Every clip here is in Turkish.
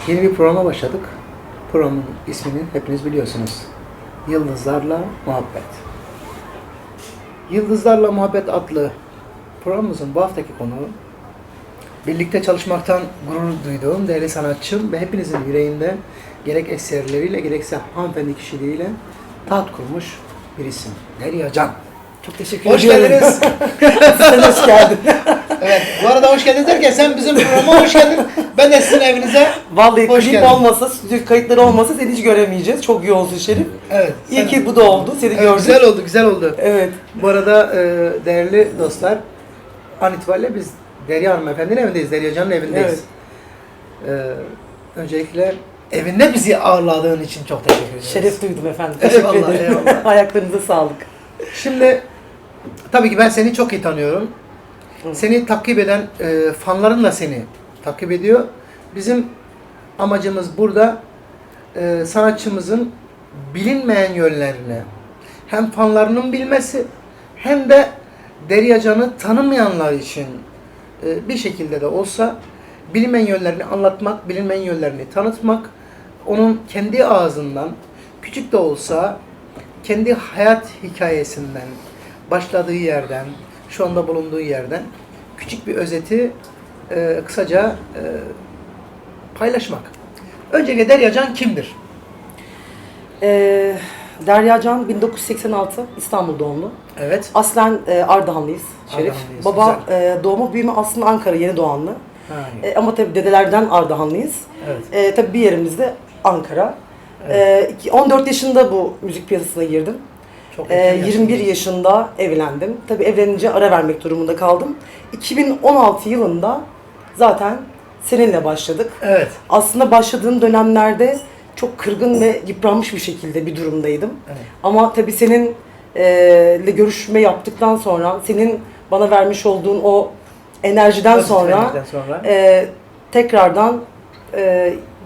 Yeni bir programa başladık. Programın ismini hepiniz biliyorsunuz. Yıldızlarla Muhabbet. Yıldızlarla Muhabbet adlı programımızın bu haftaki konuğu, birlikte çalışmaktan gurur duyduğum değerli sanatçım ve hepinizin yüreğinde gerek eserleriyle gerekse hanımefendi kişiliğiyle taht kurmuş bir isim. Derya Can. Çok teşekkür Hoş ediyorum. geldiniz. Sen hoş geldin. Evet, bu arada hoş geldiniz derken sen bizim programa hoş geldin. Ben de sizin evinize Vallahi hoş klip geldin. olmasa, stüdyo kayıtları olmasa seni hiç göremeyeceğiz. Çok yoğunsun Şerif. Evet. İyi ki bu da oldu. Seni Evet, gördük. güzel oldu, güzel oldu. Evet. Bu arada değerli dostlar, an itibariyle biz Derya Hanımefendi'nin evindeyiz, Derya Can'ın evindeyiz. Öncelikle evinde bizi ağırladığın için çok teşekkür ederim. Şeref duydum efendim. Teşekkür Eyvallah, ederim. eyvallah. Ayaklarınıza sağlık. Şimdi, tabii ki ben seni çok iyi tanıyorum. Seni takip eden fanların da seni takip ediyor. Bizim amacımız burada sanatçımızın bilinmeyen yönlerini hem fanlarının bilmesi hem de Derya Can'ı tanımayanlar için bir şekilde de olsa bilinmeyen yönlerini anlatmak, bilinmeyen yönlerini tanıtmak, onun kendi ağzından küçük de olsa kendi hayat hikayesinden, başladığı yerden, şu anda bulunduğu yerden küçük bir özeti kısaca paylaşmak. Öncelikle Derya Can kimdir? Derya Can 1986 İstanbul doğumlu. Evet. Aslen Ardahanlıyız Şerif. Ardahanlıyız, Baba doğma büyüme aslında Ankara, Yeni Doğanlı. Ama tabii dedelerden Ardahanlıyız. Evet. Tabii bir yerimizde Ankara. Evet. 14 yaşında bu müzik piyasasına girdim. Çok erken 21 yaşında evlendim. Tabii evlenince ara vermek durumunda kaldım. 2016 yılında zaten seninle başladık. Evet. Aslında başladığım dönemlerde çok kırgın ve yıpranmış bir şekilde bir durumdaydım. Evet. Ama tabii senin ile görüşme yaptıktan sonra, senin bana vermiş olduğun o enerjiden Pozitif sonra, enerjiden sonra. tekrardan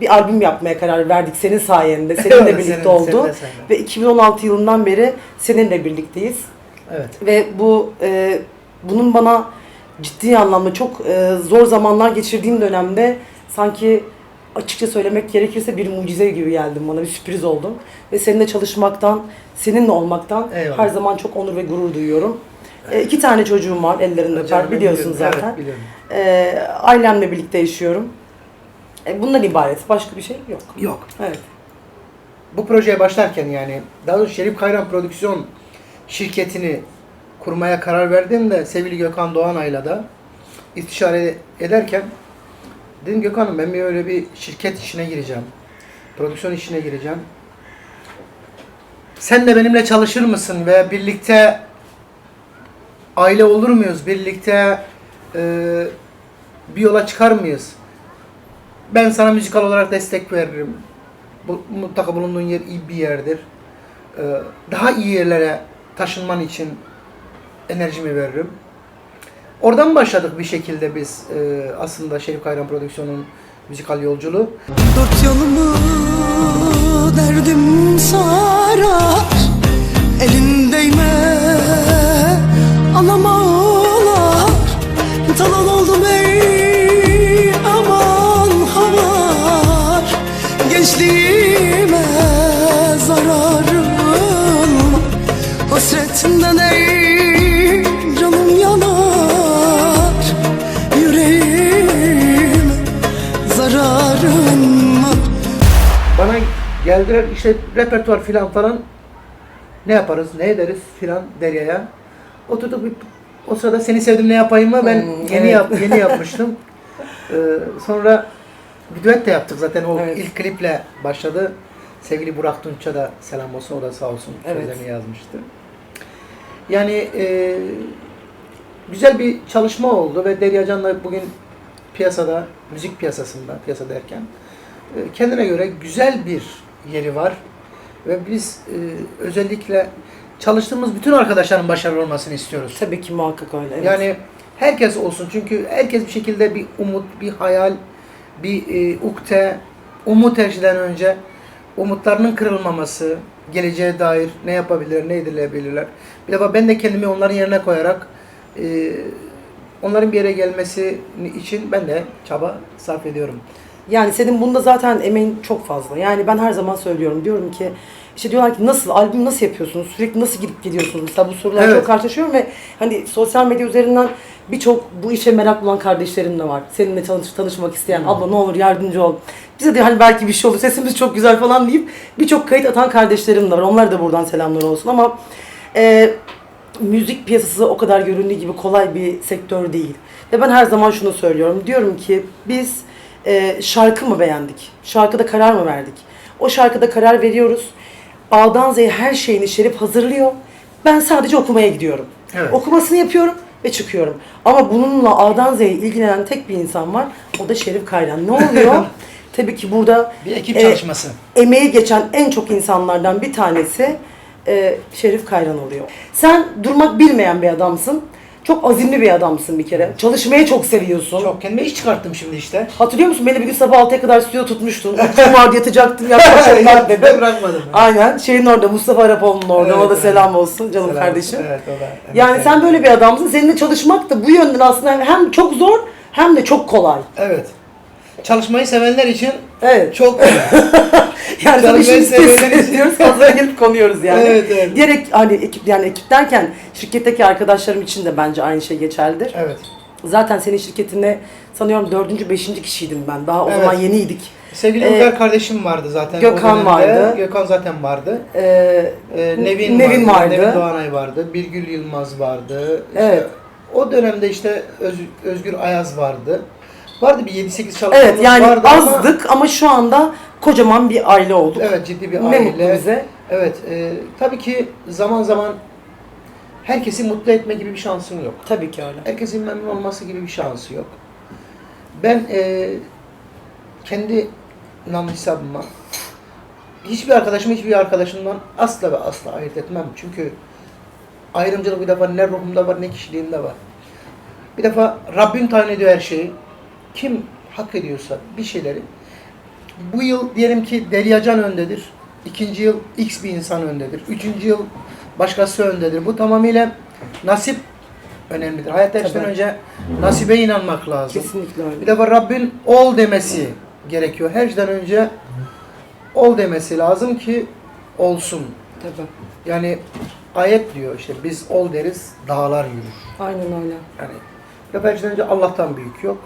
bir albüm yapmaya karar verdik senin sayende. Seninle Evet, birlikte senin oldu. sayende. Ve 2016 yılından beri seninle birlikteyiz. Evet. Ve bunun bana ciddi anlamda çok zor zamanlar geçirdiğim dönemde sanki açıkça söylemek gerekirse bir mucize gibi geldin bana, bir sürpriz oldun. Ve seninle çalışmaktan, seninle olmaktan Eyvallah. her zaman çok onur ve gurur duyuyorum. 2 tane çocuğum var, ellerinden öper, Canım, biliyorsun biliyorum. zaten. Evet, biliyorum. Ailemle birlikte yaşıyorum. Bundan ibaret, başka bir şey yok. Yok. Evet. Bu projeye başlarken yani daha doğrusu Şerif Kayran Prodüksiyon şirketini kurmaya karar verdiğimde sevgili Gökhan Doğanay'la da istişare ederken dedim Gökhan'ım ben öyle bir şirket işine gireceğim. Prodüksiyon işine gireceğim. Sen de benimle çalışır mısın ve birlikte aile olur muyuz? Birlikte bir yola çıkar mıyız? Ben sana müzikal olarak destek veririm. Mutlaka bulunduğun yer iyi bir yerdir. Daha iyi yerlere taşınman için enerjimi veririm. Oradan başladık bir şekilde biz aslında Şerif Kayran Prodüksiyon'un müzikal yolculuğu. Dört yanımı derdim sarar, elin değme anam ağlar. Talan oldum ey aman havar, gençliğime zararım, hasretinden ey canım yanar, yüreğime zararım var. Bana geldiler işte repertuar filan falan ne yaparız, ne ederiz filan Derya'ya. Oturduk o sırada Seni Sevdim Ne Yapayım mı ben yeni yapmıştım. Sonra bir düet de yaptık zaten o ilk kliple başladı. Sevgili Burak Tunç'a da selam olsun, o da sağ olsun sözlerini yazmıştı. Yani güzel bir çalışma oldu ve Derya Can'la bugün piyasada, müzik piyasasında, piyasa derken kendine göre güzel bir yeri var. Ve biz özellikle çalıştığımız bütün arkadaşların başarılı olmasını istiyoruz. Tabii ki muhakkak öyle. Evet. Yani herkes olsun çünkü herkes bir şekilde bir umut, bir hayal, bir ukde, umut her şeyden önce umutlarının kırılmaması, geleceğe dair ne yapabilir, ne edilebilirler. Bir defa ben de kendimi onların yerine koyarak onların bir yere gelmesi için ben de çaba sarf ediyorum. Yani senin bunda zaten emeğin çok fazla. Yani ben her zaman söylüyorum. Diyorum ki işte diyorlar ki nasıl, albüm nasıl yapıyorsunuz? Sürekli nasıl gidip geliyorsunuz? Mesela bu sorularla Evet. çok karşılaşıyorum ve hani sosyal medya üzerinden birçok bu işe meraklı olan kardeşlerim de var. Seninle tanışmak isteyen, abla ne olur yardımcı ol. Bize de hani belki bir şey olur, sesimiz çok güzel falan deyip birçok kayıt atan kardeşlerim de var. Onlara da buradan selamlar olsun ama müzik piyasası o kadar göründüğü gibi kolay bir sektör değil. Ve ben her zaman şunu söylüyorum. Diyorum ki biz şarkı mı beğendik? Şarkıda karar mı verdik? O şarkıda karar veriyoruz. A'dan Z'ye her şeyini Şerif hazırlıyor. Ben sadece okumaya gidiyorum. Evet. Okumasını yapıyorum ve çıkıyorum. Ama bununla A'dan Z'ye ilgilenen tek bir insan var. O da Şerif Kayran. Ne oluyor? Tabii ki burada Bir ekip çalışması. emeği geçen en çok insanlardan bir tanesi Şerif Kayran oluyor. Sen durmak bilmeyen bir adamsın. Çok azimli bir adamsın bir kere. Çalışmayı çok seviyorsun. Çok kendime iş çıkarttım şimdi işte. Hatırlıyor musun? Beni bir gün sabah 6'ya kadar stüdyo tutmuştun. Uykum vardı yatacaktım. Yaklaşık Ben dedim. bırakmadım. Aynen. Şeyin orada, Mustafa Arapoğlu'nun orada. Evet, Ona da evet. selam olsun canım Selam. kardeşim. Evet, o da. Yani Evet. sen böyle bir adamsın. Seninle çalışmak da bu yönden aslında hem çok zor hem de çok kolay. Evet. Çalışmayı sevenler için Evet. çok Yani tabii Çalışmayı işin sevenler sitesine için. diyoruz, fazla gelip konuyoruz yani. Evet, evet. Gerek hani ekip, yani ekip derken şirketteki arkadaşlarım için de bence aynı şey geçerlidir. Evet. Zaten senin şirketinde sanıyorum 4. 5. kişiydim ben. Daha o Evet. zaman yeniydik. Sevgili Ee, Uygar kardeşim vardı zaten. Gökhan o dönemde. vardı. Gökhan zaten vardı. Nevin vardı. Nevin Doğanay vardı. Birgül Yılmaz vardı. İşte Evet. O dönemde işte Özgür Ayaz vardı. Vardı bir 7-8 çalışanımız Evet yani vardı ama azdık ama şu anda kocaman bir aile olduk. evet, ciddi bir Ne aile. mutlu bize. Evet. Tabii ki zaman zaman herkesi mutlu etme gibi bir şansın yok. Tabii ki öyle. Herkesin memnun olması gibi bir şansı yok. Ben kendi nam hesabıma hiçbir arkadaşımdan asla ve asla ayırt etmem. Çünkü ayrımcılık bir defa ne ruhumda var ne kişiliğimde var. Bir defa Rabbim tayin ediyor her şeyi. Kim hak ediyorsa bir şeyleri. Bu yıl diyelim ki Deryacan öndedir. İkinci yıl X bir insan öndedir. Üçüncü yıl başkası öndedir. Bu tamamıyla nasip önemlidir. Hayatta her şeyden Tabii. önce nasibe inanmak lazım. Kesinlikle öyle. Bir defa Rabbin ol demesi gerekiyor. Her şeyden önce ol demesi lazım ki olsun. Tabii. Yani ayet diyor işte biz ol deriz dağlar yürür. Aynen öyle. Yani her şeyden önce Allah'tan büyük yok.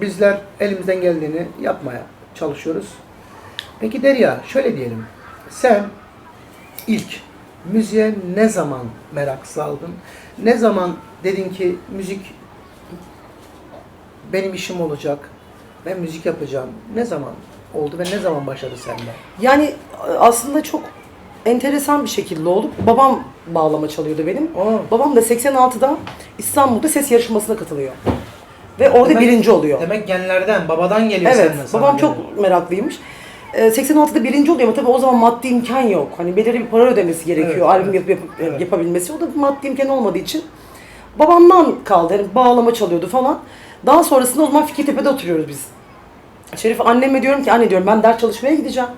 Bizler elimizden geldiğini yapmaya çalışıyoruz. Peki Derya şöyle diyelim. Sen ilk müziğe ne zaman merak saldın? Ne zaman dedin ki müzik benim işim olacak, ben müzik yapacağım. Ne zaman oldu ve ne zaman başladı sende? Yani aslında çok enteresan bir şekilde oldu. Babam bağlama çalıyordu benim. Babam da 86'da İstanbul'da ses yarışmasına katılıyor. Ve orada birinci oluyor. Demek genlerden, babadan geliyor Evet, senden. sana babam geliyor. çok meraklıymış. 86'da birinci oluyor ama tabii o zaman maddi imkan yok. Hani belirli bir para ödemesi gerekiyor Evet, albüm evet. yapabilmesi. O da maddi imkan olmadığı için babamdan kaldı. Yani bağlama çalıyordu falan. Daha sonrasında o zaman Fikirtepe'de oturuyoruz biz. Şerif anneme diyorum ki anne diyorum ben ders çalışmaya gideceğim.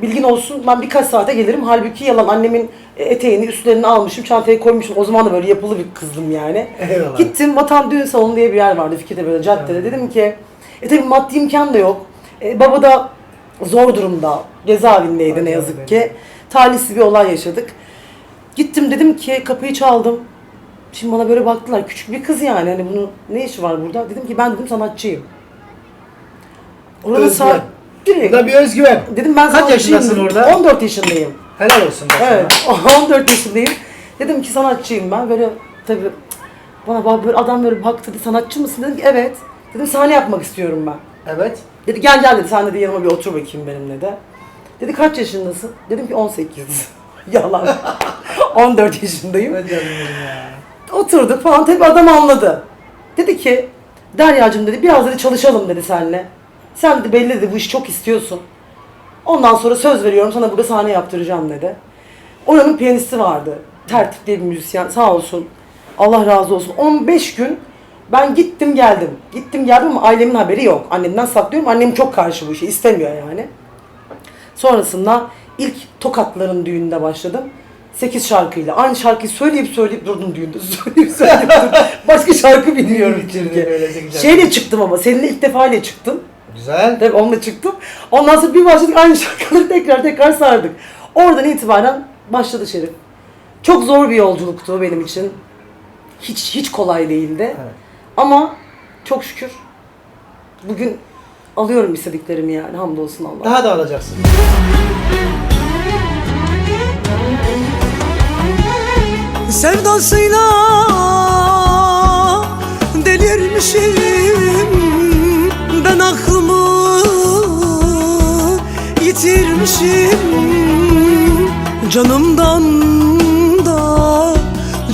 Bilgin olsun ben birkaç saate gelirim. Halbuki yalan annemin eteğini üstlerini almışım çantaya koymuşum. O zaman da böyle yapılı bir kızdım yani. Eyvallah. Gittim Vatan Düğün Salonu diye bir yer vardı Fikirtepe'de caddede. Dedim ki tabii maddi imkan da yok. Baba da zor durumda. Cezaevindeydi ne yazık ki. Talihsiz bir olay yaşadık. Gittim dedim ki kapıyı çaldım. Şimdi bana böyle baktılar. Küçük bir kız yani. Hani bunun ne işi var burada? Dedim ki ben dedim sanatçıyım. Orada Özgüven. direkt. Bu da bir özgüven. Dedim ben Kaç yaşındasın sanatçıyım. orada? 14 yaşındayım. Helal olsun. bak Evet. sana. 14 yaşındayım. Dedim ki sanatçıyım ben. Böyle tabii bana böyle adam böyle baktı dedi sanatçı mısın? Dedim ki evet. Dedim sahne yapmak istiyorum ben. Evet. Dedi gel gel dedi sen dedi yanıma bir otur bakayım benimle de. Dedi kaç yaşındasın? Dedim ki 18. Yalan. 14 yaşındayım. Ne canım benim ya. Oturduk falan tabii adam anladı. Dedi ki Deryacığım dedi biraz dedi çalışalım dedi seninle. Sen de belli dedi bu işi çok istiyorsun. Ondan sonra söz veriyorum sana burada sahne yaptıracağım dedi. Oranın piyanisti vardı. Tertip diye bir müzisyen sağ olsun. Allah razı olsun. 15 gün ben gittim geldim. Gittim geldim ama ailemin haberi yok. Annemden saklıyorum. Annem çok karşı bu işe istemiyor yani. Sonrasında ilk Tokatların düğününde başladım. 8 şarkıyla. Aynı şarkıyı söyleyip durdum düğünde. Söyleyip durdum. Başka şarkı bilmiyorum Öyle çünkü. güzel. Şeyle çıktım ama. Seninle ilk defa ile çıktım. Güzel. Tabii onunla çıktım. Ondan sonra bir başladık aynı şarkıları tekrar sardık. Oradan itibaren başladı Şerif. Çok zor bir yolculuktu benim için. Hiç kolay değildi. Evet. Ama çok şükür bugün alıyorum istediklerimi yani. Hamdolsun Allah'a. Daha da alacaksın. Sevdasıyla delirmişim, ben aklımı yitirmişim. Canımdan da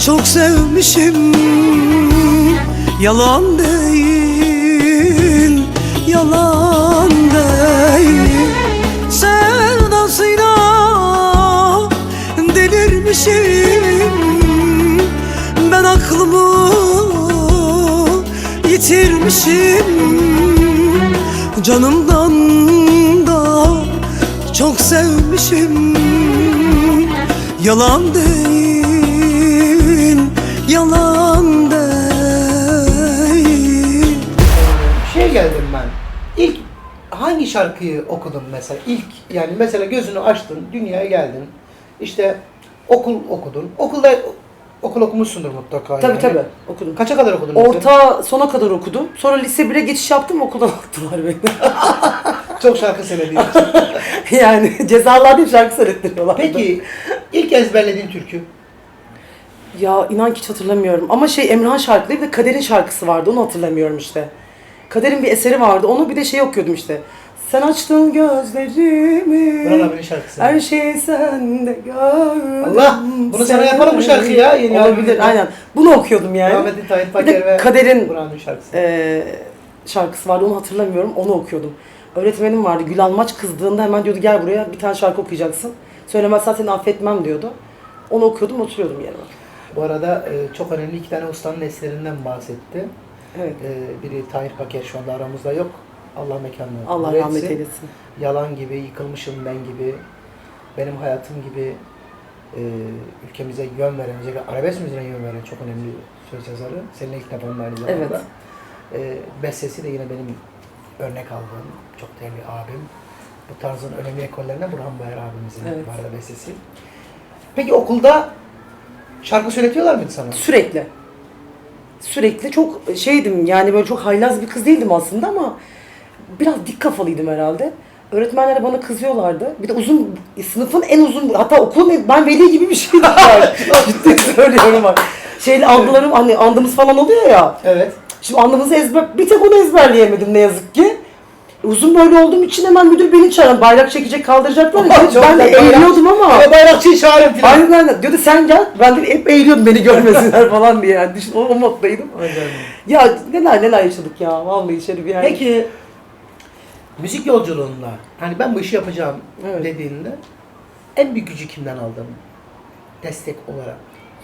çok sevmişim. Yalan değil, yalan değil. Sevdasıyla delirmişim, ben aklımı yitirmişim. Canımdan da çok sevmişim. Yalan değil, yalan değil. Geldim ben. İlk hangi şarkıyı okudun mesela? İlk yani mesela gözünü açtın, dünyaya geldin. İşte okul okudun. Okul okumuşsundur mutlaka. Tabii okudum. Kaça kadar okudun? mesela? Orta sona kadar okudum. Sonra lise 1'e geçiş yaptım, okuldan attılar beni. Çok şarkı söylediğin için. Yani cezalar değil, şarkı söylettiriyorlar. Peki ilk ezberlediğin türkü? Ya inan ki hiç hatırlamıyorum. Ama Emrah şarkıları, bir de Kader'in şarkısı vardı, onu hatırlamıyorum işte. Kader'in bir eseri vardı, onu bir de okuyordum işte. Sen açtın gözlerimi, Burhan abinin şarkısı. her şeyi sende gördüm. Allah! Bunu sana yapalım bu şarkıyı ya. Yeni Olabilir, albümde. aynen. Bunu okuyordum yani. Rahmetli Tahir Bir Paker de ve Kader'in Burhan'ın şarkısı. şarkısı vardı, onu hatırlamıyorum, onu okuyordum. Öğretmenim vardı, Gül Almaç kızdığında hemen diyordu gel buraya bir tane şarkı okuyacaksın. Söylemezsen seni affetmem diyordu. Onu okuyordum, oturuyordum yerime. Bu arada çok önemli iki tane ustanın eserlerinden bahsetti. Evet. Biri Tahir Paker şu anda aramızda yok. Allah mekanını Allah nur rahmet etsin. eylesin. Yalan gibi, yıkılmışım ben gibi, benim hayatım gibi ülkemize yön veren, özellikle arabesk müziğine yön veren çok önemli söz yazarı. Seninle ilk defa aynı zamanda. Evet. Bestesi de yine benim örnek aldığım çok değerli abim. Bu tarzın önemli ekollerinden Burhan Bayar abimizin Evet. var da bestesi. Peki okulda şarkı söyletiyorlar mıydı sana? Sürekli. Sürekli çok yani böyle çok haylaz bir kız değildim aslında ama biraz dik kafalıydım herhalde. Öğretmenler bana kızıyorlardı. Bir de sınıfın en uzun, hatta okulun ben veli gibi bir şeydim yani. Ciddi söylüyorum bak. Ablalarım hani andımız falan oluyor ya. Evet. Şimdi andımızı bir tek onu ezberleyemedim ne yazık ki. Uzun böyle olduğum için hemen müdür beni çağırdı. Bayrak çekecek, kaldıracaklar. Ben de eğiliyordum ama. Bayrakçıyı çağırın filan. Aynen. Diyordu sen gel. Ben de hep eğiliyordum beni görmesinler falan diye. Yani düşün, o moddaydım. Ya neler yaşadık ya. Vallahi Şerif yani. Peki müzik yolculuğunda hani ben bu işi yapacağım Evet. dediğinde en büyük gücü kimden aldın? Destek olarak.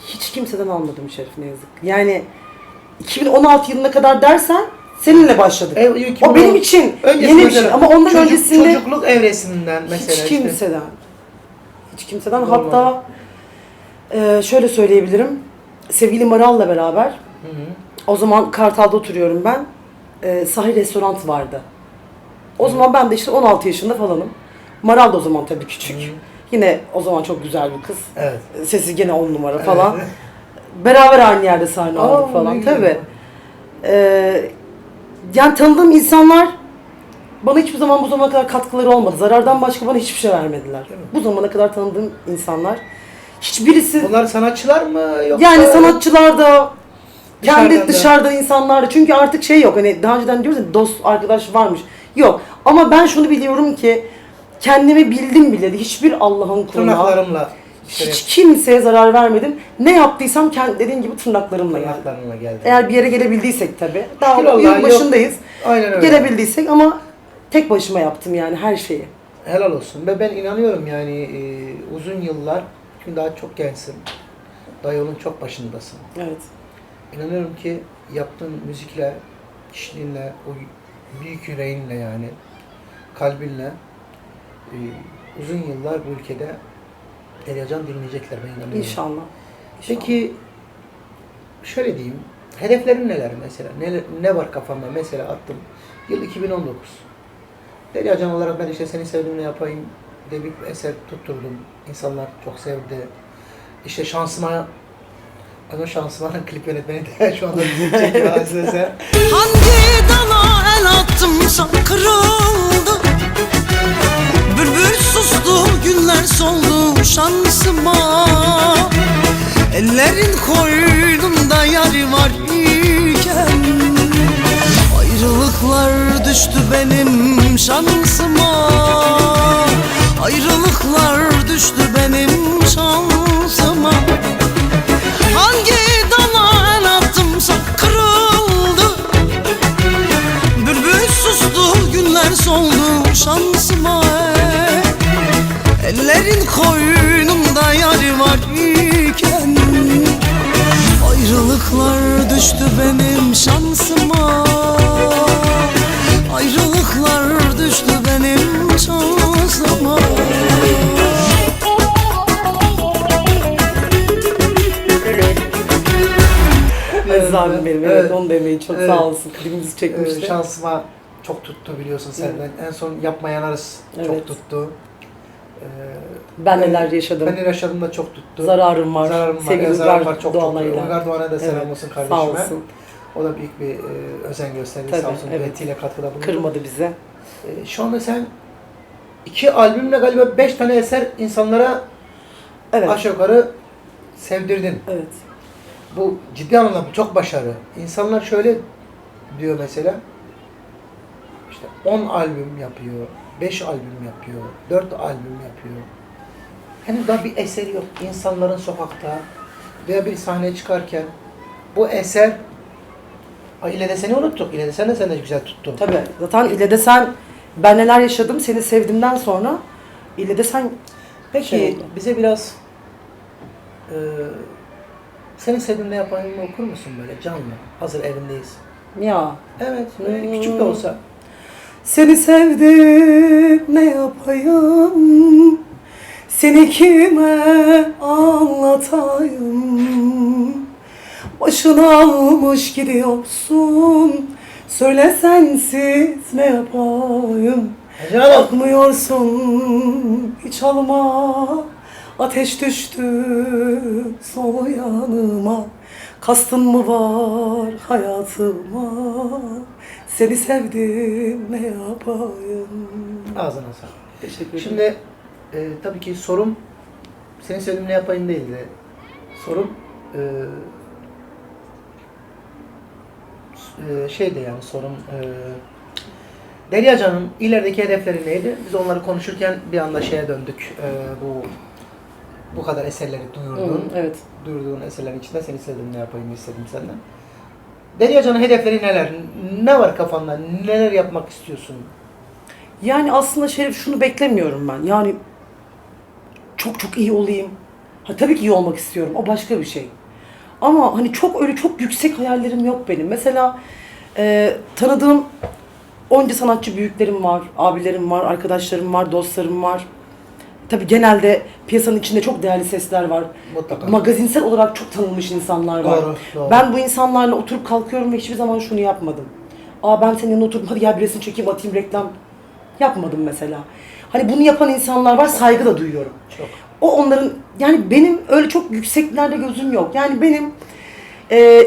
Hiç kimseden almadım Şerif ne yazık. Yani 2016 yılına kadar dersen seninle başladık. O benim için yeni bir şey. Ama ondan öncesinde çocukluk evresinden mesela hiç kimseden. Hiç kimseden. Olmadı. Hatta şöyle söyleyebilirim. Sevgili Maral'la beraber Hı hı. o zaman Kartal'da oturuyorum ben. Sahil restoran vardı. O zaman ben de işte 16 yaşında falanım. Maral da o zaman tabii küçük. Hı. Yine o zaman çok güzel bir kız. Evet. Sesi gene 10 numara falan. Beraber aynı yerde sahne aldık ne falan güzel. tabii. Yani tanıdığım insanlar bana hiçbir zaman bu zamana kadar katkıları olmadı. Zarardan başka bana hiçbir şey vermediler. Bu zamana kadar tanıdığım insanlar hiçbirisi Bunlar sanatçılar mı yoksa? yani sanatçılar da kendi Dışarıdan da. dışarıdan insanlar da, çünkü artık yok hani daha önceden diyoruz ya dost arkadaş varmış. Yok ama ben şunu biliyorum ki kendimi bildim bile hiçbir Allah'ın kuluna Tırnaklarımla. hiç kimseye zarar vermedim. Ne yaptıysam dediğim gibi tırnaklarımla geldi. Tırnaklarımla geldi. Eğer bir yere gelebildiysek tabii. Şükür Daha Allah'a, yılın başındayız. Aynen öyle. Gelebildiysek ama tek başıma yaptım yani her şeyi. Helal olsun. Ve ben inanıyorum yani uzun yıllar, çünkü daha çok gençsin. Daha yolun çok başındasın. Evet. İnanıyorum ki yaptığın müzikle, kişiliğinle, o büyük yüreğinle yani, kalbinle uzun yıllar bu ülkede Deryacan dinleyecekler, ben inanıyorum. İnşallah. Peki şöyle diyeyim, hedeflerin neler mesela? Ne var kafanda? Mesela attım, yıl 2019. Deryacan olarak ben işte Seni Sevdiğimle Yapayım diye bir eser tutturdum. İnsanlar çok sevdi. İşte Şansıma, ama Şansıma'nın klip yönetmeni de şu anda çekiyor Azize. Hangi dala el attımsa kırıldı. Bülbül sustu, güller soldu şansıma. Ellerin koynunda yar var iken ayrılıklar düştü benim şansıma. Ayrılıklar düştü benim şansıma. Hangi dala el attımsa kırıldı. Bülbül sustu, güller soldu şansıma. Ellerin koynumda yar var iken ayrılıklar düştü benim şansıma. Ayrılıklar düştü benim şansıma. Aziz abim benim, evet, Evet. onu demeyi çok Evet. sağ olsun. Klibimizi çekmişti. Şansıma çok tuttu biliyorsun senden. En son Yapmayan Arız Evet. çok tuttu. Ben neler yaşadım. Ben neler yaşadım da çok tuttu. Zararım var. Zararım var. Sevgili Zararım Uygar var çok Doğanay'la. tuttu. Uygar Doğan'a da selam Evet. olsun Sağ kardeşime. olsun. O da büyük bir özen gösterdi. Tabii, Sağ olsun. evet. Düetiyle katkıda bulundu. Kırmadı bizi. Şu anda sen 2 albümle galiba 5 tane eser insanlara Evet. aşağı yukarı sevdirdin. Evet. Bu ciddi anlamda çok başarı. İnsanlar şöyle diyor mesela, işte 10 albüm yapıyor, 5 albüm yapıyor, 4 albüm yapıyor. Henüz daha bir eseri yok. İnsanların sokakta veya bir sahneye çıkarken bu eser, İle de Seni unuttuk. İle de Sen de sen de güzel tuttu. Tabii. Zaten İle de Sen, ben neler yaşadım seni sevdimden sonra İle de Sen Peki şey oldu. bize biraz Seni Sevdiğimle Yapayım okur musun böyle canlı? Hazır evindeyiz. Ya. Evet, küçük de olsa. Seni sevdim ne yapayım, seni kime anlatayım, başını almış gidiyorsun, söyle sensiz ne yapayım, Canım. bakmıyorsun hiç alma, ateş düştü sol yanıma, kastın mı var hayatıma, seni sevdim ne yapayım. Ağzına sağlık. Teşekkür ederim. Şimdi tabii ki sorum Seni Sevdiğimle Yapayım değildi. Sorum şeydi yani sorum Deryacan'ın ilerideki hedefleri neydi? Biz onları konuşurken bir anda şeye döndük. Bu kadar eserleri duyurdun. Evet. Duyurduğun eserlerin içinde Seni Sevdiğimle Yapayım istedim senden. Deryacan'ın hedefleri neler? Ne var kafanda? Neler yapmak istiyorsun? Yani aslında Şerif şunu beklemiyorum ben. Yani çok iyi olayım. Ha, tabii ki iyi olmak istiyorum. O başka bir şey. Ama hani çok yüksek hayallerim yok benim. Mesela tanıdığım onca sanatçı büyüklerim var, abilerim var, arkadaşlarım var, dostlarım var. Tabii genelde piyasanın içinde çok değerli sesler var. Mutlaka. Magazinsel olarak çok tanınmış insanlar var. Doğru. Ben bu insanlarla oturup kalkıyorum ve hiçbir zaman şunu yapmadım. Ben senin yanına oturup hadi gel bir resim çekeyim, atayım, reklam yapmadım mesela. Hani bunu yapan insanlar var, saygı da duyuyorum. Çok. O onların, yani benim öyle çok yükseklerde gözüm yok. Yani benim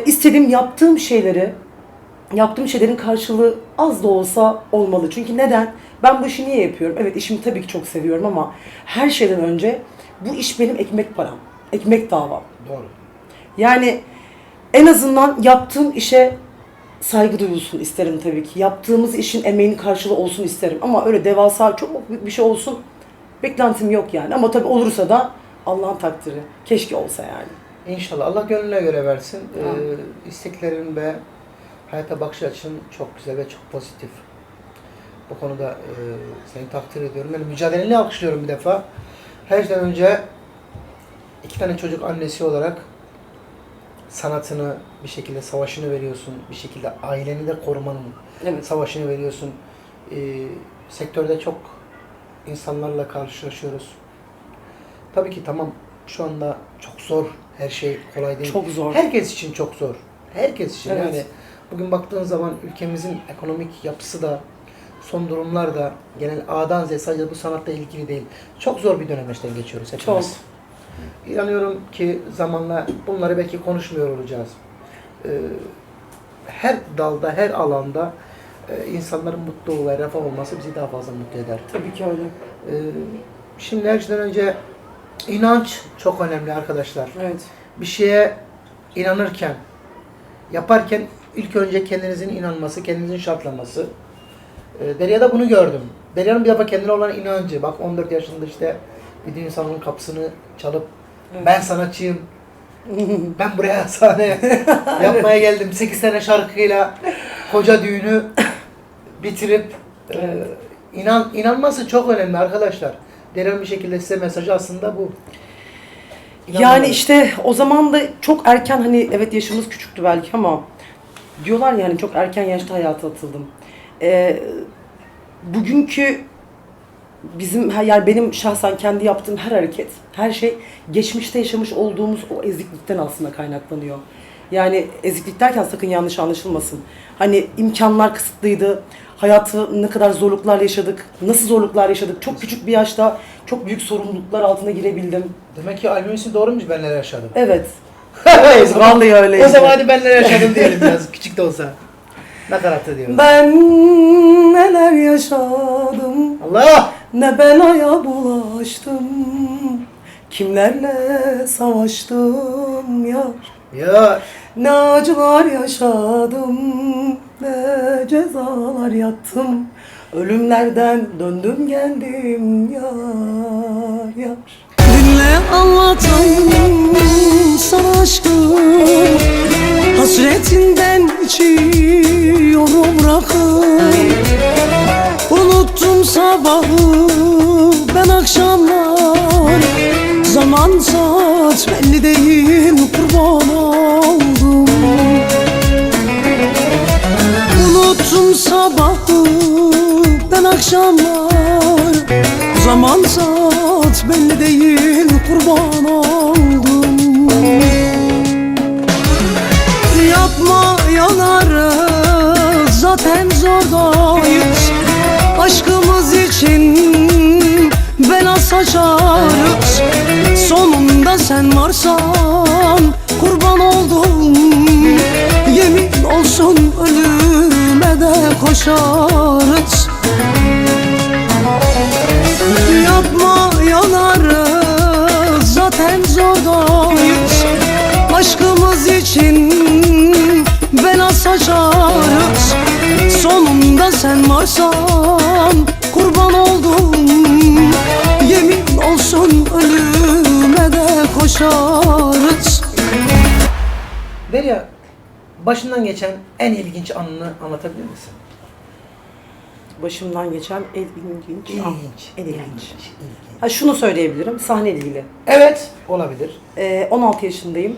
istediğim, yaptığım şeylerin karşılığı az da olsa olmalı. Çünkü neden? Ben bu işi niye yapıyorum? Evet, işimi tabii ki çok seviyorum ama her şeyden önce bu iş benim ekmek param, ekmek davam. Doğru. Yani en azından yaptığım işe saygı duyulsun isterim tabii ki. Yaptığımız işin emeğinin karşılığı olsun isterim. Ama öyle devasa, çok büyük bir şey olsun beklentim yok yani. Ama tabii olursa da Allah'ın takdiri. Keşke olsa yani. İnşallah. Allah gönlüne göre versin. Amin. İsteklerin ve hayata bakış açın çok güzel ve çok pozitif. Bu konuda seni takdir ediyorum. Yani mücadeleni alkışlıyorum bir defa. Her şeyden önce 2 tane çocuk annesi olarak sanatını bir şekilde savaşını veriyorsun. Bir şekilde aileni de korumanın Evet. savaşını veriyorsun. Sektörde çok insanlarla karşılaşıyoruz. Tabii ki tamam, şu anda çok zor, her şey kolay değil. Çok zor. Herkes için çok zor. Herkes için Evet. yani bugün baktığın zaman ülkemizin ekonomik yapısı da, son durumlar da genel A'dan Z'ye sadece bu sanatla ilgili değil. Çok zor bir dönemeçten geçiyoruz hepimiz. Çok. İnanıyorum ki zamanla bunları belki konuşmuyor olacağız. Her dalda, her alanda insanların mutlu ve refah olması bizi daha fazla mutlu eder. Tabii ki öyle. Şimdi her şeyden önce inanç çok önemli arkadaşlar. Evet. Bir şeye inanırken, yaparken ilk önce kendinizin inanması, kendinizin şartlaması. Derya'da bunu gördüm. Derya'nın bir defa kendine olan inancı. Bak 14 yaşında işte bir düğün salonunun kapısını çalıp Evet. ben sanatçıyım, ben buraya sahne yapmaya geldim. 8 tane şarkıyla koca düğünü bitirip Evet. inanması çok önemli arkadaşlar. Derya'nın bir şekilde size mesajı aslında bu. Yani İnanmaları. işte o zaman da çok erken, hani evet yaşımız küçüktü belki ama diyorlar yani çok erken yaşta hayata atıldım. Bugünkü yani benim şahsen kendi yaptığım her hareket, her şey geçmişte yaşamış olduğumuz o eziklikten aslında kaynaklanıyor. Yani eziklik derken sakın yanlış anlaşılmasın. Hani imkanlar kısıtlıydı. Hayatı ne kadar zorluklar yaşadık, nasıl zorluklar yaşadık. Çok küçük bir yaşta çok büyük sorumluluklar altına girebildim. Demek ki albümün ismi doğruymuş, ben neler yaşadım. Evet. O zaman- Vallahi öyle. O zaman hadi ben neler yaşadım diyelim biraz, küçük de olsa. Nakaratı diyoruz. Ben neler yaşadım, Allah! ne belaya bulaştım, kimlerle savaştım yar. Ya Ne acılar yaşadım, ne cezalar yattım, ölümlerden döndüm geldim yar yar. Dinle anlatanım sana aşkım, hasretinden içiyorum rakım. Unuttum sabahı ben akşamlar, zaman saat belli değil kurban oldum. Unuttum sabahı ben akşamlar, zaman saat belli değil kurban oldum. Yapma yanarız zaten zordayız, aşkımız için bela saçarız. Sonunda sen varsan kurban oldum, yemin olsun ölüme de koşarız. Yapma yanarız zaten zordayız, aşkımız için bela saçarız. Sonunda sen varsan kurban oldum, yemin olsun ölüme de koşarız. Derya, başından geçen en ilginç anını anlatabilir misin? Başımdan geçen en ilginç. İlginç. En ilginç. Ha, şunu söyleyebilirim, sahneyle ilgili. Evet, olabilir. 16 yaşındayım.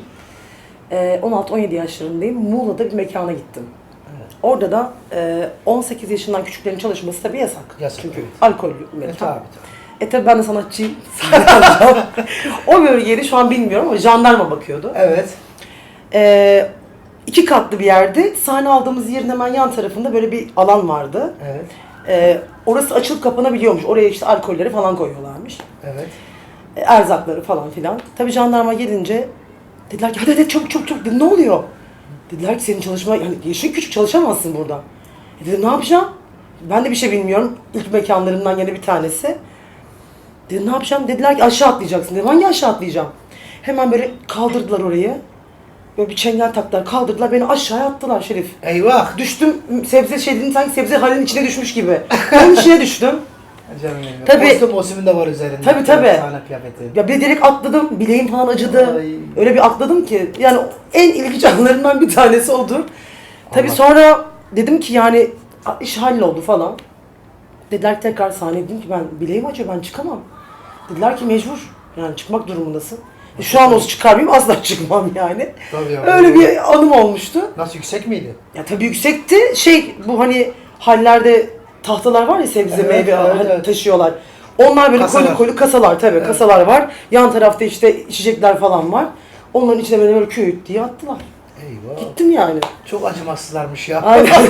16-17 yaşlarındayım. Muğla'da bir mekana gittim. Evet. Orada da 18 yaşından küçüklerin çalışması tabii yasak. Yasak, Çünkü evet. alkollü bir mekan. Tabii. Tabii ben de sanatçıyım. Sahne alacağım. O bölgeye şu an bilmiyorum ama jandarma bakıyordu. Evet. 2 katlı bir yerde. Sahne aldığımız yerin hemen yan tarafında böyle bir alan vardı. Evet. Orası açılıp kapanabiliyormuş. Oraya işte alkolleri falan koyuyorlarmış. Evet. Erzakları falan filan. Tabii jandarma gelince dediler ki hadi çabuk çabuk çabuk. Dedim ne oluyor? Dediler ki senin çalışma, yani yaşın küçük, çalışamazsın burada. Dedim ne yapacağım? Ben de bir şey bilmiyorum. İlk mekanlarımdan yine bir tanesi. Dedim ne yapacağım? Dediler ki aşağı atlayacaksın. Dedim hangi aşağı atlayacağım? Hemen böyle kaldırdılar orayı. Böyle bir çengel taktılar, kaldırdılar, beni aşağıya attılar Şerif. Eyvah! Düştüm, sebze şeyinin sanki sebze halinin içine düşmüş gibi. Onun içine düştüm. Canım benim. Tabii. Kostümün de var üzerinde. Tabii. Sahne kıyafeti. Ya bir direkt atladım, bileğim falan acıdı. Ay. Öyle bir atladım ki, yani en ilginç anlarından bir tanesi odur. Tabii Allah. sonra dedim ki yani iş halloldu falan. Dediler ki tekrar sahneye, dedim ki ben bileğim acıyor, ben çıkamam. Dediler ki mecbur, yani çıkmak durumundasın. Şu an olsa çıkar mıyım? Asla çıkmam yani. Tabii ya. Öyle bir anım olmuştu. Nasıl, yüksek miydi? Ya tabii yüksekti. Bu hani hallerde tahtalar var ya, sebze Evet, meyve evet, hani evet. taşıyorlar. Onlar böyle Kasalar. koyu kasalar tabii Evet. kasalar var. Yan tarafta işte içecekler falan var. Onların içine böyle küt diye attılar. Eyvah. Gittim yani. Çok acımasızlarmış ya. Aynen.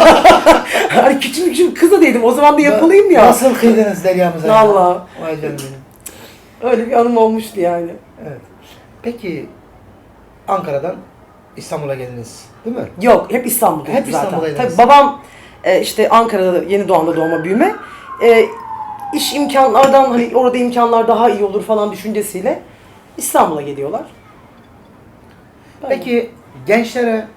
Hani küçük kız da değildim. O zaman da yapılayım ya. Nasıl kıydınız Derya'mıza ya? Vallahi. Vay canım benim. Öyle bir anım olmuştu yani. Evet. Peki Ankara'dan İstanbul'a geldiniz değil mi? Yok, hep İstanbul'daydım Hep zaten. İstanbul'daydınız. Tabii babam işte Ankara'da Yeni Doğan'da doğma büyüme. İş imkanlardan hani orada imkanlar daha iyi olur falan düşüncesiyle İstanbul'a geliyorlar. Böyle. Peki gençlere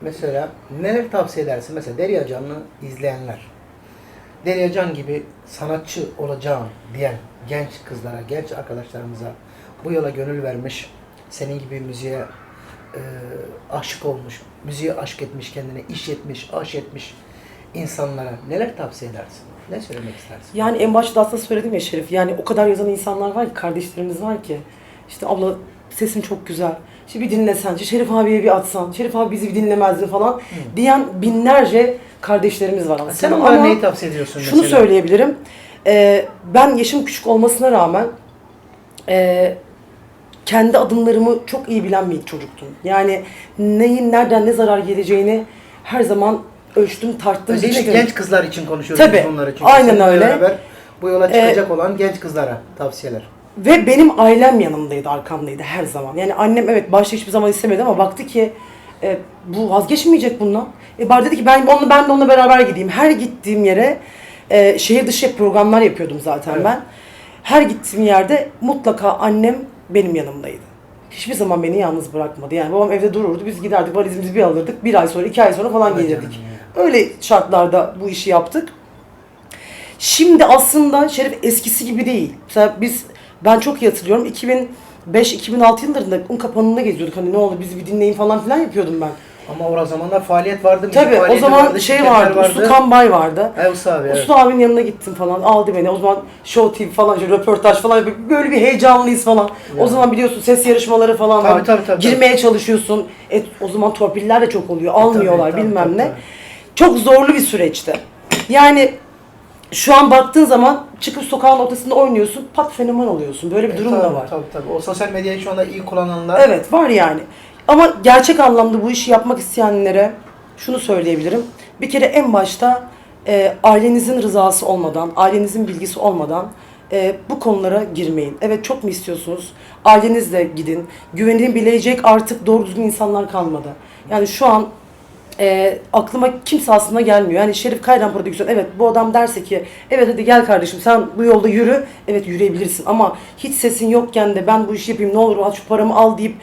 mesela neler tavsiye edersin? Mesela Derya Can'ı izleyenler. Derya Can gibi sanatçı olacağım diyen genç kızlara, genç arkadaşlarımıza bu yola gönül vermiş, senin gibi müziğe aşık olmuş, müziğe aşk etmiş kendine, iş etmiş, aşk etmiş insanlara neler tavsiye edersin? Ne söylemek istersin? Yani en başta aslında söyledim ya Şerif, yani o kadar yazan insanlar var ki, kardeşlerimiz var ki. İşte abla sesin çok güzel, işte bir dinlesen, Şerif abiye bir atsan, Şerif abi bizi bir dinlemezdi falan diyen binlerce kardeşlerimiz var. Sen Ama onlara neyi tavsiye ediyorsun şunu mesela? söyleyebilirim, ben yaşım küçük olmasına rağmen kendi adımlarımı çok iyi bilen bir çocuktum. Yani neyin nereden ne zarar geleceğini her zaman ölçtüm, tarttım, Özellikle biçtim. genç kızlar için konuşuyoruz Tabii, biz bunları. Çünkü aynen seninle öyle. beraber bu yola çıkacak olan genç kızlara tavsiyeler. Ve benim ailem yanımdaydı, arkamdaydı her zaman. Yani annem evet başta hiçbir zaman istemedi ama baktı ki bu vazgeçmeyecek bundan. Bari dedi ki ben de onunla beraber gideyim. Her gittiğim yere şehir dışı programlar yapıyordum zaten Evet. ben. Her gittiğim yerde mutlaka annem benim yanımdaydı. Hiçbir zaman beni yalnız bırakmadı. Yani babam evde dururdu, biz giderdik, valizimizi bir alırdık. Bir ay sonra, 2 ay sonra falan Vay gelirdik. canına. Öyle şartlarda bu işi yaptık. Şimdi aslında Şerif eskisi gibi değil. Mesela ben çok iyi hatırlıyorum. 2005-2006 yıllarında Unkapanı'nda geziyorduk. Hani ne oldu bizi bir dinleyin falan filan yapıyordum ben. Ama o zamanlar faaliyet vardı. müzik Tabii o faaliyeti zaman vardı, şey şirketler vardı, Uslu Kambay vardı. Usta abi, evet. Uslu abinin yanına gittim falan, aldı beni. O zaman Show TV falan, işte röportaj falan, böyle bir heyecanlıyız falan. O zaman biliyorsun ses yarışmaları falan Tabii, var. tabii. Girmeye çalışıyorsun. O zaman torpiller de çok oluyor, almıyorlar tabii, bilmem tabii, ne. tabii. Çok zorlu bir süreçti. Yani şu an baktığın zaman çıkıp sokağın ortasında oynuyorsun, pat fenomen oluyorsun. Böyle bir durum da var. Tabii. O sosyal medyayı şu anda iyi kullananlar. Evet var yani. Ama gerçek anlamda bu işi yapmak isteyenlere şunu söyleyebilirim. Bir kere en başta ailenizin rızası olmadan, ailenizin bilgisi olmadan bu konulara girmeyin. Evet çok mu istiyorsunuz? Ailenizle gidin. Güvenilebilecek artık doğru düzgün insanlar kalmadı. Yani şu an aklıma kimse aslında gelmiyor. Yani Şerif Kayran Prodüksiyon, evet bu adam derse ki evet hadi gel kardeşim sen bu yolda yürü. Evet yürüyebilirsin ama hiç sesin yokken de ben bu işi yapayım ne olur al şu paramı al deyip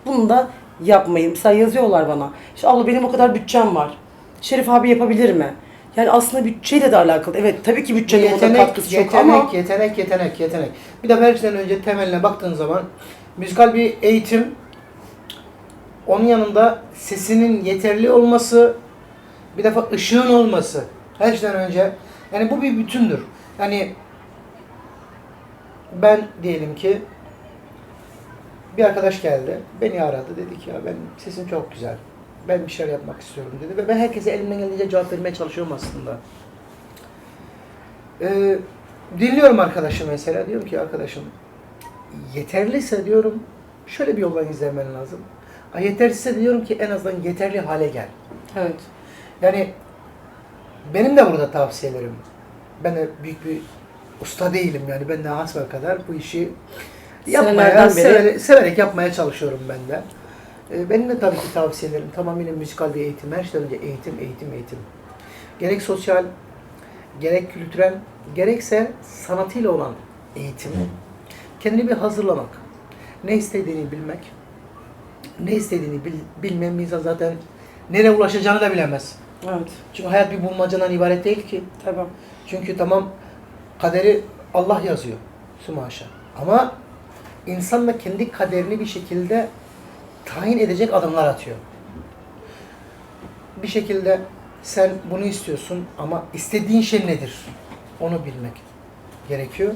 bunu da yapmayın. Mesela yazıyorlar bana. İşte abla benim o kadar bütçem var. Şerif abi yapabilir mi? Yani aslında bütçeyle de alakalı. Evet tabii ki bütçenin bunda katkısı çok ama Yetenek. Bir de her şeyden önce temeline baktığın zaman müzikal bir eğitim, onun yanında sesinin yeterli olması, bir defa ışığın olması. Her şeyden önce. Yani bu bir bütündür. Yani ben diyelim ki bir arkadaş geldi, beni aradı, dedi ki ya benim sesim çok güzel. Ben bir şeyler yapmak istiyorum dedi ve ben herkese elimden geldiğince cevap vermeye çalışıyorum aslında. Dinliyorum arkadaşım mesela, diyorum ki arkadaşım yeterliyse diyorum şöyle bir yoldan izlemen lazım. Yetersizse diyorum ki en azından yeterli hale gel. evet. Yani benim de burada tavsiyelerim. Ben de büyük bir usta değilim yani, ben de hasbelkader bu işi yapmaya, Senelerden beri. severek yapmaya çalışıyorum ben de. Benim de tabii ki tavsiyelerim tamamıyla müzikal bir eğitim. Her şeyden önce eğitim. Gerek sosyal, gerek kültürel, gerekse sanatıyla olan eğitim. Kendini bir hazırlamak. Ne istediğini bilmek. Ne istediğini bilmeyen bir insan zaten nereye ulaşacağını da bilemez. Evet. Çünkü hayat bir bulmacadan ibaret değil ki. Tabii. Çünkü tamam kaderi Allah yazıyor. Sümaşa. Ama insan da kendi kaderini bir şekilde tayin edecek adımlar atıyor. Bir şekilde sen bunu istiyorsun ama istediğin şey nedir? Onu bilmek gerekiyor.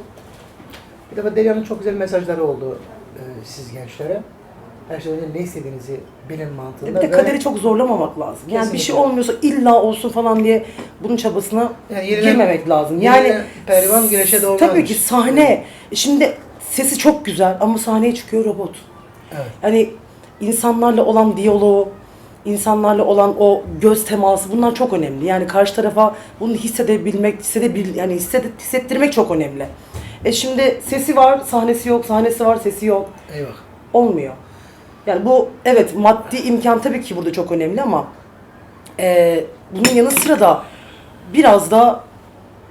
Bir defa Derya'nın çok güzel mesajları oldu siz gençlere. Her şeyden önce ne istediğinizi bilin Bir mantığında. de kaderi çok zorlamamak lazım. Yani bir şey Kesinlikle. olmuyorsa illa olsun falan diye bunun çabasına Yani yenilen- girmemek lazım. yenilen Yani pehlivan güreşe de tabii olmazmış. ki sahne. Şimdi sesi çok güzel ama sahneye çıkıyor robot. Evet. Yani insanlarla olan diyaloğu, insanlarla olan o göz teması bunlar çok önemli. Yani karşı tarafa bunu hissedebilmek, yani hissettirmek çok önemli. Şimdi sesi var, sahnesi yok, sahnesi var, sesi yok. Eyvah. Olmuyor. Yani bu evet maddi imkan tabii ki burada çok önemli ama bunun yanı sıra da biraz da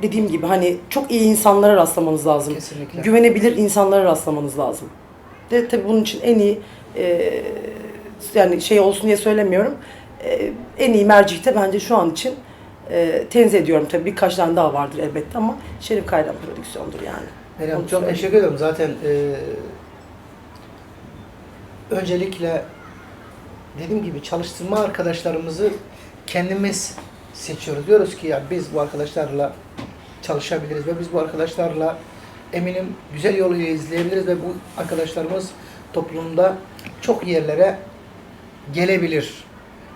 dediğim gibi hani çok iyi insanlara rastlamanız lazım. Kesinlikle. Güvenebilir insanlara rastlamanız lazım. De tabii bunun için en iyi yani şey olsun diye söylemiyorum. En iyi mercihte bence şu an için tenzih ediyorum. Tabii birkaç tane daha vardır elbette ama Şerif Kayran prodüksiyondur yani. Meryem Onu çok söyleyeyim. teşekkür ederim. Zaten öncelikle dediğim gibi çalıştırma arkadaşlarımızı kendimiz seçiyoruz. Diyoruz ki ya biz bu arkadaşlarla çalışabiliriz ve biz bu arkadaşlarla eminim güzel yolu izleyebiliriz ve bu arkadaşlarımız toplumda çok yerlere gelebilir.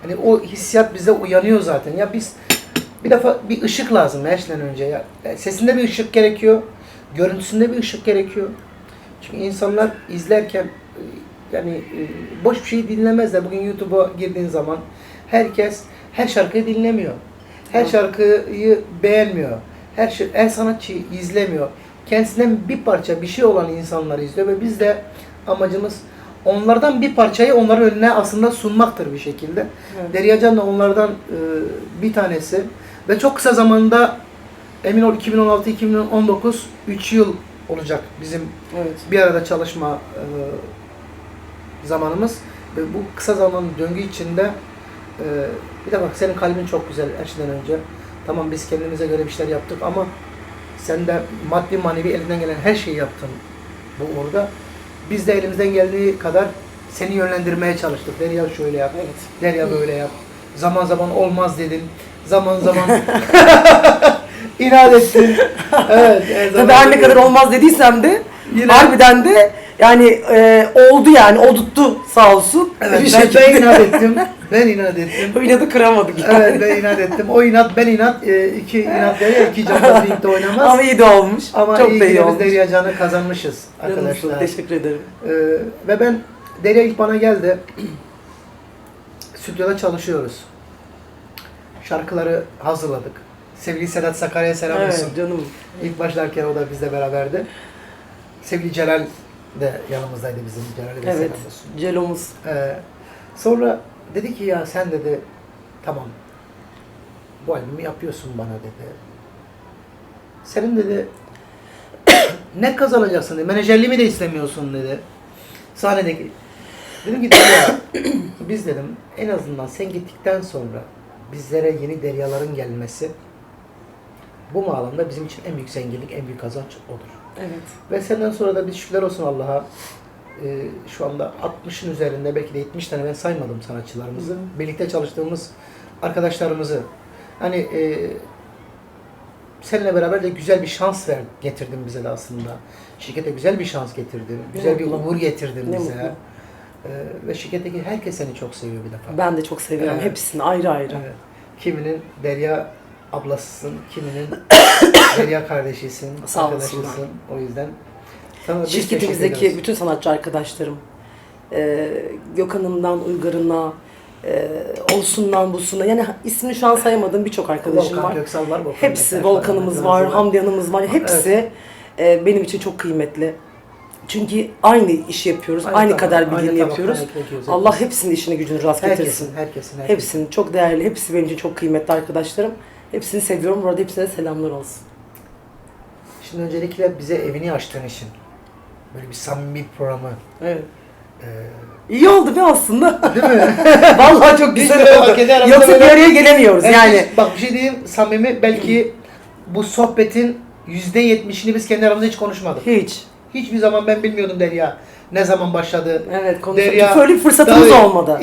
Hani o hissiyat bize uyanıyor zaten. Ya biz bir defa bir ışık lazım her şeyden önce ya. Sesinde bir ışık gerekiyor. Görüntüsünde bir ışık gerekiyor. Çünkü insanlar izlerken yani boş bir şey dinlemezler. Bugün YouTube'a girdiğin zaman herkes her şarkıyı dinlemiyor. Her şarkıyı beğenmiyor. Her sanatçıyı izlemiyor. Kendisinden bir parça bir şey olan insanları izliyor ve biz de amacımız onlardan bir parçayı onların önüne aslında sunmaktır bir şekilde. Evet. Derya Can da onlardan bir tanesi ve çok kısa zamanda emin ol 2016-2019 3 yıl olacak bizim Evet. bir arada çalışma zamanımız ve bu kısa zaman döngü içinde bir de bak senin kalbin çok güzel her şeyden önce. Tamam biz kendimize göre bir şeyler yaptık ama sen de maddi manevi elinden gelen her şeyi yaptın bu orada. Biz de elimizden geldiği kadar seni yönlendirmeye çalıştık. Derya şöyle yap, Evet. Derya böyle yap. Zaman zaman olmaz dedin. Zaman zaman inat ettin. Evet. her zaman Tabii her ne böyle. kadar olmaz dediysem de Yine- harbiden de yani oldu yani olduttu sağ olsun. Evet, Bir ben şekilde. inat ettim. Ben inat ettim. O inadı kıramadık yani. Evet ben inat ettim. O inat ben inat. İki inat Derya, iki cambaz birlikte oynamaz. Ama iyi de olmuş. Ama Çok iyi da ki iyi de biz olmuş. Derya Can'ı kazanmışız Canımsın, arkadaşlar. teşekkür ederim. Ve ben Derya ilk bana geldi. Stüdyoda çalışıyoruz. Şarkıları hazırladık. Sevgili Sedat Sakarya'ya selam olsun. Evet canım. İlk başlarken o da bizle beraberdi. Sevgili Celal de yanımızdaydı bizim. Celal'e de Evet. selam olsun. Celomuz. Sonra dedi ki ya sen dedi tamam bu albümü yapıyorsun bana dedi. Senin dedi ne kazanacaksın dedi. Menajerliğimi de istemiyorsun dedi. Sahnedeki. Dedim ki Derya biz dedim en azından sen gittikten sonra bizlere yeni deryaların gelmesi bu bağlamda bizim için en büyük zenginlik, en büyük kazanç odur. Evet. Ve senden sonra da biz şükürler olsun Allah'a şu anda 60'ın üzerinde belki de 70 tane ben saymadım sanatçılarımızı. Birlikte çalıştığımız arkadaşlarımızı. Hani seninle beraber de güzel bir şans getirdin bize de aslında. Şirkete güzel bir şans getirdin. Güzel bir mutlu. uğur getirdin Ne bize. mutlu. Ve şirketteki herkes seni çok seviyor bir defa. Ben de çok seviyorum Evet. hepsini ayrı ayrı. Evet. Kiminin Derya ablasısın, kiminin Derya kardeşisin, Sağ olsunlar. arkadaşısın. O yüzden sana biz teşekkür Şirketimizdeki ederiz. bütün sanatçı arkadaşlarım, Gökhan'ından Uygar'ına, Olsun'dan Busun'a, yani ismini şu an sayamadığım birçok arkadaşım Volkan var. Köksal var, Volkan Hepsi, Köksal Volkan'ımız var, var, Hamdi Hanım'ız var, hepsi benim için çok kıymetli. Çünkü aynı işi yapıyoruz, aynı tabak, kader aynı birliğini tabaktan yapıyoruz. ekmek yiyoruz Allah hepimiz. hepsinin işini gücünü rast getirsin. Herkesin. Hepsinin çok değerli, hepsi benim için çok kıymetli arkadaşlarım. Hepsini seviyorum. Bu arada hepsine selamlar olsun. Şimdi öncelikle bize evini açtığın için böyle bir samimi programı Evet. e, İyi oldu be aslında. değil mi? Vallahi çok Biz de güzel oldu. kendi aramızda Yoksa bir böyle- araya gelemiyoruz yani. Bak bir şey diyeyim samimi belki bu sohbetin %70'ini biz kendi aramızda hiç konuşmadık. Hiç. Hiçbir zaman ben bilmiyordum Derya ne zaman başladı. Evet Derya, konuştuk. Öyle bir fırsatımız tabii, olmadı.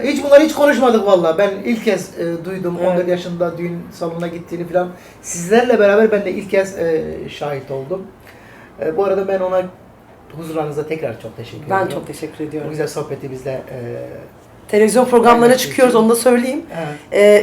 Hiç bunları hiç konuşmadık vallahi. Ben ilk kez duydum Evet. 14 yaşında düğün salonuna gittiğini falan. Sizlerle beraber ben de ilk kez şahit oldum. Bu arada ben ona huzurlarınızda tekrar çok teşekkür ediyorum. Ben çok teşekkür Bu ediyorum. güzel sohbeti bizle Televizyon programlarına Aynen. çıkıyoruz, onu da söyleyeyim.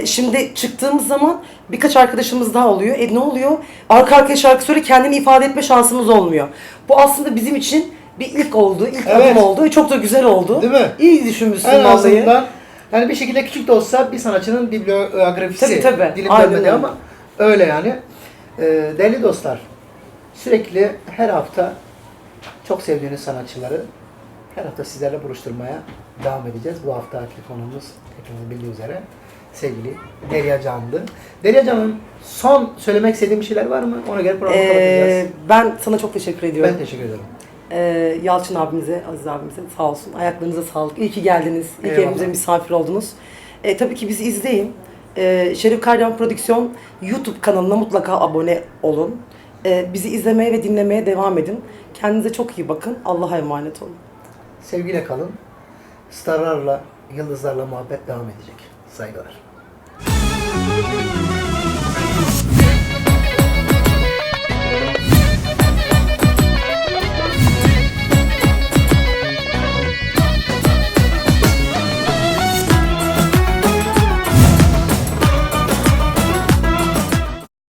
Şimdi çıktığımız zaman birkaç arkadaşımız daha oluyor. Ne oluyor? Arka arkaya şarkı söyle, kendini ifade etme şansımız olmuyor. Bu aslında bizim için bir ilk oldu, ilk Evet. adım oldu. Çok da güzel oldu. Değil mi? İyi düşünmüşsün en vallahi. azından yani bir şekilde küçük de olsa bir sanatçının bibliografisi Tabii. dilim Aynen dönmedi öyle. ama öyle yani. Değerli dostlar, sürekli her hafta çok sevdiğiniz sanatçıları her hafta sizlerle buluşturmaya devam edeceğiz. Bu haftaki konumuz hepiniz bildiği üzere sevgili Derya Can'dı. Derya Can'ın son söylemek istediğim bir şeyler var mı? Ona göre programı kapatacağız. Ben sana çok teşekkür ediyorum. Ben teşekkür ederim. Yalçın abimize, Aziz abimize sağ olsun. Ayaklarınıza sağlık. İyi ki geldiniz. İyi ki Eyvallah. evimize misafir oldunuz. Tabii ki bizi izleyin. Şerif Kayran Prodüksiyon YouTube kanalına mutlaka abone olun. Bizi izlemeye ve dinlemeye devam edin. Kendinize çok iyi bakın. Allah'a emanet olun. Sevgiyle kalın. Starlarla, yıldızlarla muhabbet devam edecek. Saygılar.